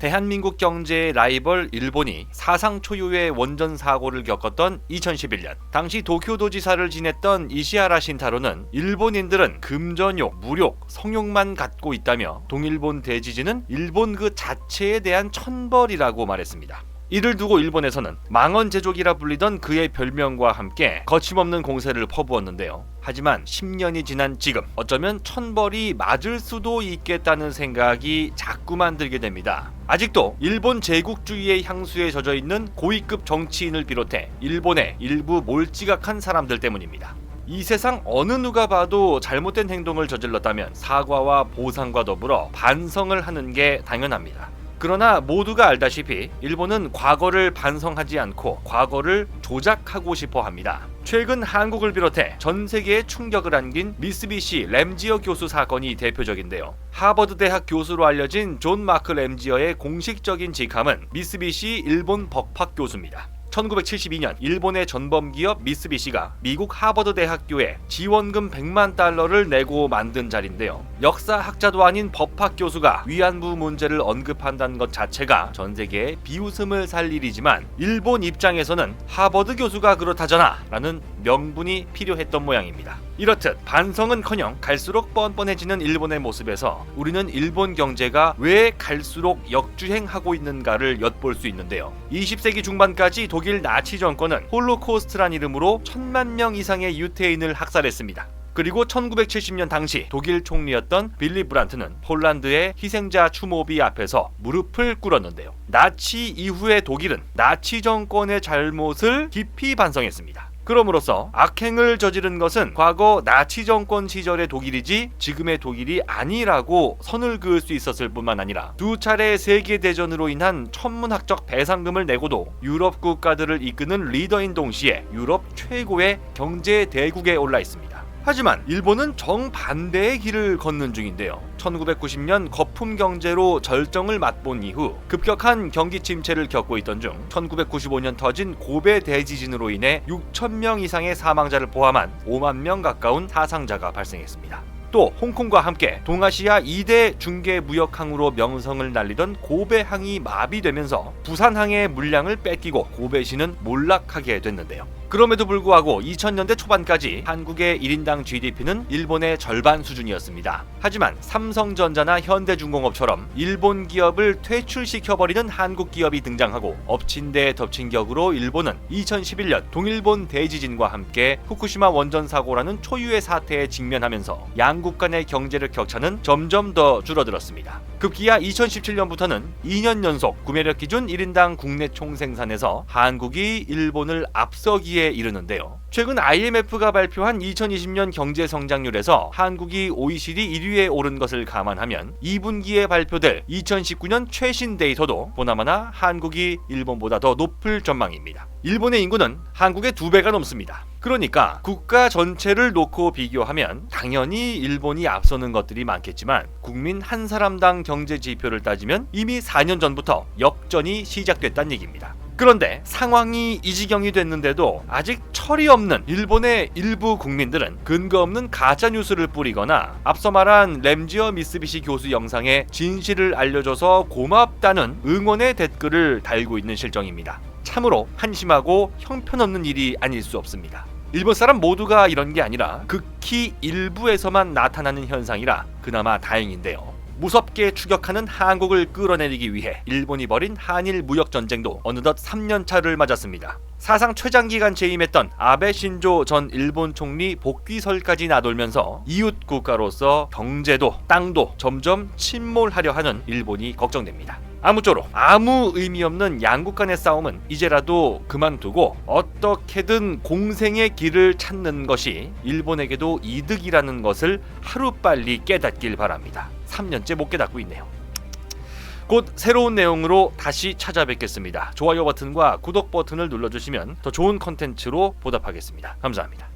대한민국 경제의 라이벌 일본이 사상 초유의 원전 사고를 겪었던 2011년, 당시 도쿄도지사를 지냈던 이시하라 신타로는 일본인들은 금전욕, 무욕, 성욕만 갖고 있다며 동일본 대지진은 일본 그 자체에 대한 천벌이라고 말했습니다. 이를 두고 일본에서는 망언제족이라 불리던 그의 별명과 함께 거침없는 공세를 퍼부었는데요. 하지만 10년이 지난 지금 어쩌면 천벌이 맞을 수도 있겠다는 생각이 자꾸만 들게 됩니다. 아직도 일본 제국주의의 향수에 젖어있는 고위급 정치인을 비롯해 일본의 일부 몰지각한 사람들 때문입니다. 이 세상 어느 누가 봐도 잘못된 행동을 저질렀다면 사과와 보상과 더불어 반성을 하는 게 당연합니다. 그러나 모두가 알다시피 일본은 과거를 반성하지 않고 과거를 조작하고 싶어 합니다. 최근 한국을 비롯해 전 세계에 충격을 안긴 미쓰비시 램지어 교수 사건이 대표적인데요. 하버드 대학 교수로 알려진 존 마크 램지어의 공식적인 직함은 미쓰비시 일본 법학 교수입니다. 1972년 일본의 전범기업 미쓰비시가 미국 하버드 대학교에 지원금 100만 달러를 내고 만든 자리인데요. 역사학자도 아닌 법학 교수가 위안부 문제를 언급한다는 것 자체가 전 세계에 비웃음을 살 일이지만 일본 입장에서는 하버드 교수가 그렇다잖아 라는 명분이 필요했던 모양입니다. 이렇듯 반성은커녕 갈수록 뻔뻔해지는 일본의 모습에서 우리는 일본 경제가 왜 갈수록 역주행하고 있는가를 엿볼 수 있는데요. 20세기 중반까지 독일 나치 정권은 홀로코스트란 이름으로 1000만 명 이상의 유태인을 학살했습니다. 그리고 1970년 당시 독일 총리였던 빌리 브란트는 폴란드의 희생자 추모비 앞에서 무릎을 꿇었는데요. 나치 이후의 독일은 나치 정권의 잘못을 깊이 반성했습니다. 그럼으로써 악행을 저지른 것은 과거 나치 정권 시절의 독일이지 지금의 독일이 아니라고 선을 그을 수 있었을 뿐만 아니라 두 차례 세계대전으로 인한 천문학적 배상금을 내고도 유럽 국가들을 이끄는 리더인 동시에 유럽 최고의 경제 대국에 올라 있습니다. 하지만 일본은 정반대의 길을 걷는 중인데요. 1990년 거품 경제로 절정을 맛본 이후 급격한 경기 침체를 겪고 있던 중 1995년 터진 고베 대지진으로 인해 6,000명 이상의 사망자를 포함한 5만 명 가까운 사상자가 발생했습니다. 또 홍콩과 함께 동아시아 2대 중개 무역항으로 명성을 날리던 고베항이 마비되면서 부산항의 물량을 뺏기고 고베시는 몰락하게 됐는데요. 그럼에도 불구하고 2000년대 초반까지 한국의 1인당 GDP는 일본의 절반 수준이었습니다. 하지만 삼성전자나 현대중공업처럼 일본 기업을 퇴출시켜버리는 한국 기업이 등장하고 엎친 데 덮친 격으로 일본은 2011년 동일본 대지진과 함께 후쿠시마 원전 사고라는 초유의 사태에 직면하면서 양국 간의 경제력 격차는 점점 더 줄어들었습니다. 급기야 2017년부터는 2년 연속 구매력 기준 1인당 국내 총생산에서 한국이 일본을 앞서기에 이르는데요. 최근 IMF가 발표한 2020년 경제 성장률에서 한국이 OECD 1위에 오른 것을 감안하면 2분기에 발표될 2019년 최신 데이터도 보나마나 한국이 일본보다 더 높을 전망입니다. 일본의 인구는 한국의 2배가 넘습니다. 그러니까 국가 전체를 놓고 비교하면 당연히 일본이 앞서는 것들이 많겠지만 국민 한 사람당 경제 지표를 따지면 이미 4년 전부터 역전이 시작됐다는 얘기입니다. 그런데 상황이 이 지경이 됐는데도 아직 철이 없는 일본의 일부 국민들은 근거 없는 가짜 뉴스를 뿌리거나 앞서 말한 램지어 미쓰비시 교수 영상에 진실을 알려줘서 고맙다는 응원의 댓글을 달고 있는 실정입니다. 참으로 한심하고 형편없는 일이 아닐 수 없습니다. 일본 사람 모두가 이런 게 아니라 극히 일부에서만 나타나는 현상이라 그나마 다행인데요. 무섭게 추격하는 한국을 끌어내리기 위해 일본이 벌인 한일 무역전쟁도 어느덧 3년차를 맞았습니다. 사상 최장기간 재임했던 아베 신조 전 일본 총리 복귀설까지 나돌면서 이웃 국가로서 경제도 땅도 점점 침몰하려 하는 일본이 걱정됩니다. 아무쪼록 아무 의미 없는 양국 간의 싸움은 이제라도 그만두고 어떻게든 공생의 길을 찾는 것이 일본에게도 이득이라는 것을 하루빨리 깨닫길 바랍니다. 3년째 못 깨닫고 있네요. 곧 새로운 내용으로 다시 찾아뵙겠습니다. 좋아요 버튼과 구독 버튼을 눌러주시면 더 좋은 컨텐츠로 보답하겠습니다. 감사합니다.